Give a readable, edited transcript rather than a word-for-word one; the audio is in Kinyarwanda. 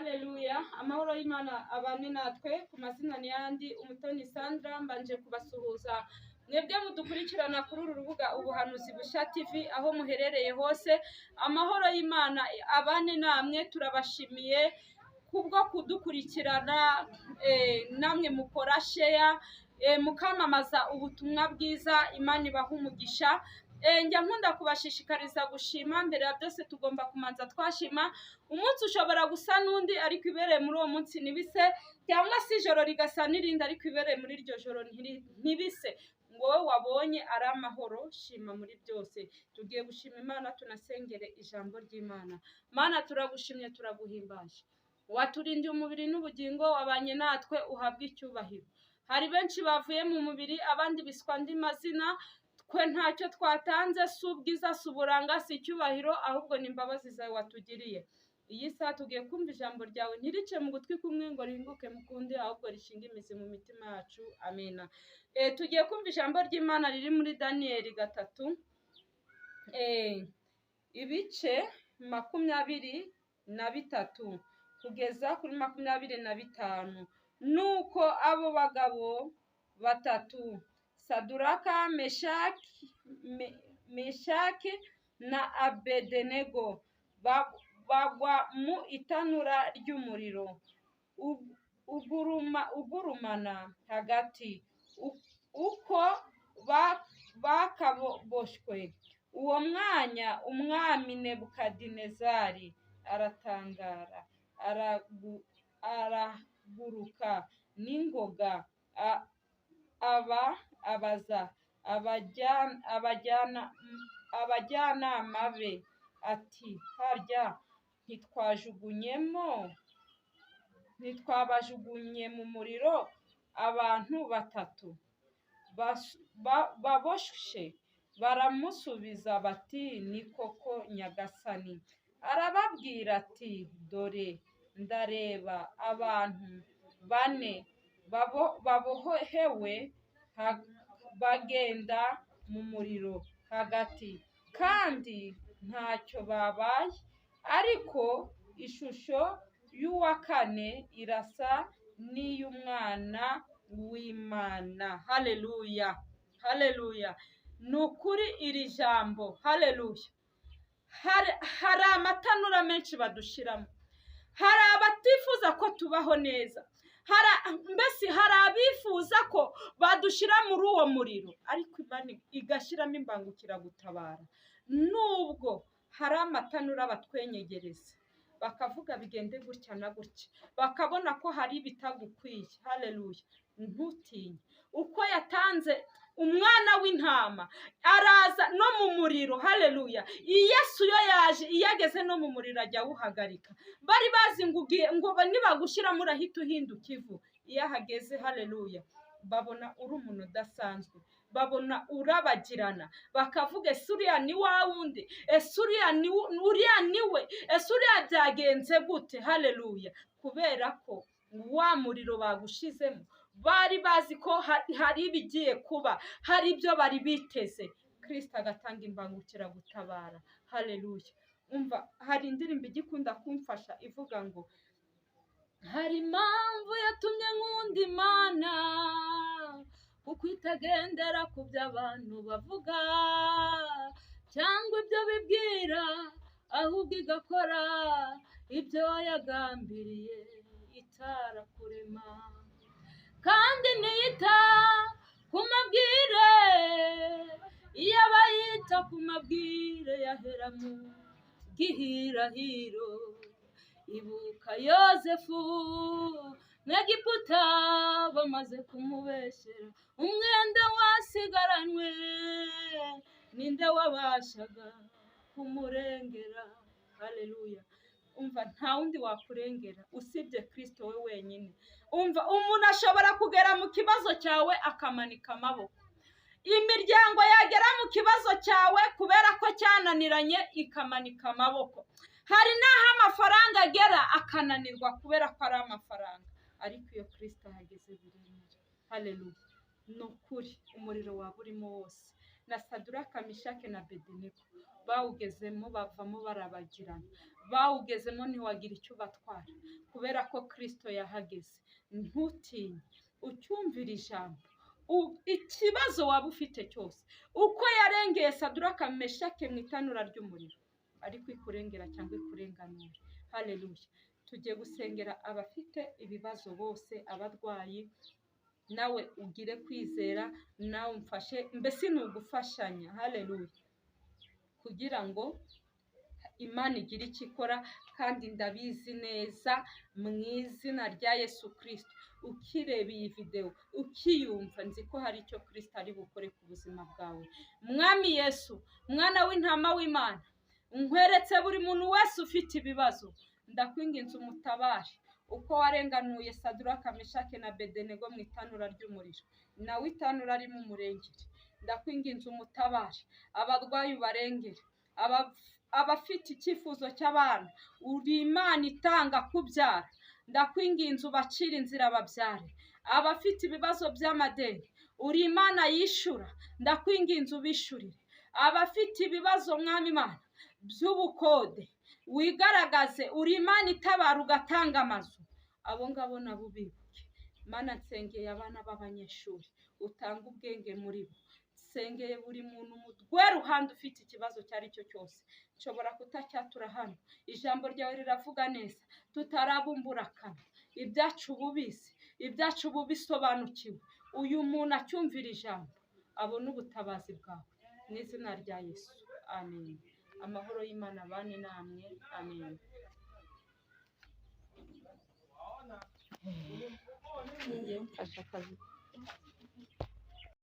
Haleluya, amahoro y'Imana abane natwe. Ku mazina ni yandi Umutoni Sandra, mbanje kubasuhuza mwebwe mudukurikirana kuri uru rubuga Ubuhanuzi Bushya TV, aho muherereye hose. Amahoro y'Imana abane namwe, turabashimiye kubwo kudukurikirana, namwe mukora share, mukamamaza ubutumwa bwiza. Imana ibaha umugisha. Njya nkunda kubashishikariza gushima. Mbere ya byose tugomba kumanza twashima. Umunsi ushobora gusa n'undi, ariko ibereye muri uwo munsi ntibise, cyangwa se ijoro rigasa n'irindi, ariko ibereye muri iryo joro ntibise. Ngo wowe wabonye ari amahoro, shima muri byose. Tugiye gushima Imana, tunasengere ijambo ry'Imana. Mana, turagushimye, turaguhimbaje. Waturindiye umubiri n'ubugingo, wabanye natwe, uhabwe icyubahiro. Hari benshi bavuye mu mubiri, abandi biswa andi mazina. Twe ntacyo twatanze, si ubwiza, si uburanga, si icyubahiro, ahubwo ni imbabazi zawe watugiriye. Iyi saha tugiye kumva ijambo ryawe, ntirice mu gutwi kumwe ngo rihinguke mu kundi, ahubwo rishinga imizi mu mitima yacu. Amena. Tugiye kumva ijambo ry'Imana riri muri Daniyeli 3, ibice 23 kugeza kuri 25. Nuko abo bagabo batatu, Saduraka, Meshaki na Abedenego, bagwa mu itanura ry'umuriro ugurumana hagati. Uko bakaboshwe, uwo mwanya umwami Nebukadinezari aratangara, araguruka n'ingoga, abaza abajyanama be ati, harya ntitwabajugunye mu muriro abantu batatu baboshye? Baramusubiza bati, ni koko nyagasani. Arababwira ati, dore ndareba abantu 4 babohewe bagenda mu muriro hagati, kandi ntacyo babaye. Ariko ishusho y'uwa 4 irasa n'iy'umwana w'Imana. Haleluya, haleluya. Nukuri iri jambo, haleluya. Hari amatanura menshi badushiramo, hari abatifuza ko tubaho neza, mbese hari abifuza ko badushira muri uwo muriro, ariko Imana igashiramo imbangukiragutabara. Nubwo hari amatanura batwenyegereza, bakavuga bigende gutya na gutya, bakabona ko hari ibitagukwiye. Haleluya. Ntutinye, uko yatanze umwana w'intama araza no mu muriro. Haleluya. Yesu yo yaje, iyo ageze no mu muriro ajya awuhagarika. Bari bazi ngo nibagushiramo urahita uhinduka ivu. Iyo ahageze, haleluya, babona uri umuntu udasanzwe, babona urabagirana, bakavuga, ese uriya ni wa wundi, ese uriya niwe, ese uriya byagenze gute? Haleluya. Kubera ko wa muriro bagushizemo, bari bazi ko hari ibigiye kuba, hari ibyo bari biteze. Kristo agatanga imbangukiragutabara. Haleluya. Umva, hari indirimbo igikunda kumfasha ivuga ngo, hari impamvu yatumye nkunda Imana, kuko itagendera ku byo abantu bavuga cyangwa ibyo bibwira, ahubwo igakora ibyo yagambiriye itarakurema, kandi ntiyita ku mabwire y'abayita ku mabwire yahera mu gihirahiro. Ibuka Yozefu n'Egiputa bamaze kumubeshyera, umwenda wasigaranywe, ninde wabashaga kumurengera? Haleluya. Umva, nta wundi wakurengera usibye Kristo we wenyine. Umva, umuntu ashobora kugera mu kibazo cyawe akamanika amaboko, imiryango yagera mu kibazo cyawe kubera ko cyananiranye ikamanika amaboko. Hari n'aho amafaranga agera akananirwa kubera ko ari amafaranga, ariko iyo Kristo ahageze biremera. Haleluya. Nukuri umuriro waba urimo wose, na Saduraka, Meshaki na Abedenego bawugezemo bavamo barabagirana, bawugezemo ntiwagira icyo ubatwara kubera ko Kristo yahageze. Ntutinye, ucyumvire ijambo. Ikibazo waba ufite cyose, uko yarengeye Saduraka, Meshake mu itanura ry'umuriro, ariko ikurengera cyangwa ikurenganura. Haleluya. Tugiye gusengera abafite ibibazo bose, abarwayi. Nawe ugire kwizera, nawe umfashe, mbese ni ugufashanya. Haleluya. Kugira ngo Imana igire icyo ikora, kandi ndabizi neza mu izina rya Yesu Kristo. Ukireba iyi video, ukiyumva, nzi ko hari icyo Kristo ari bukore ku buzima bwawe. Mwami Yesu, mwana w'intama w'Imana, nkweretse buri muntu wese ufite ibibazo, ndakwinginze umutabare. Uko warenganuye Saduraka, Meshake na Abedenego mu itanura ry'umuriro, nawe itanura ari mu murengere, ndakwinginze umutabare. Abarwayi ubarengere, abafite icyifuzo cy'abana, uri Imana itanga kubyara, ndakwinginze ubacire inzira babyare. Abafite ibibazo by'amadeni, uri Imana yishura, ndakwinginze ubishurire. Abafite ibibazo mwami Imana by'ubukode, wigaragaze, uri Imana itabara ugatanga amazu. Abo ngabo nabo ubibuke. Mana, nsengeye abana b'abanyeshuri, utanga ubwenge muri bo. Nsengeye buri muntu mutwe ruhande ufite ikibazo cyari cyo cyose, nshobora kutacyatura hano. Ijambo ryawe riravuga neza, tutarabumbura kanwa, ibyacu bubizi, ibyacu bubisobanukiwe. Uyu muntu acyumvira ijambo, abona ubutabazi bwawe mu izina rya Yesu. Amen. Amahoro y'Imana abane namwe. Amen. Mfasha akazi.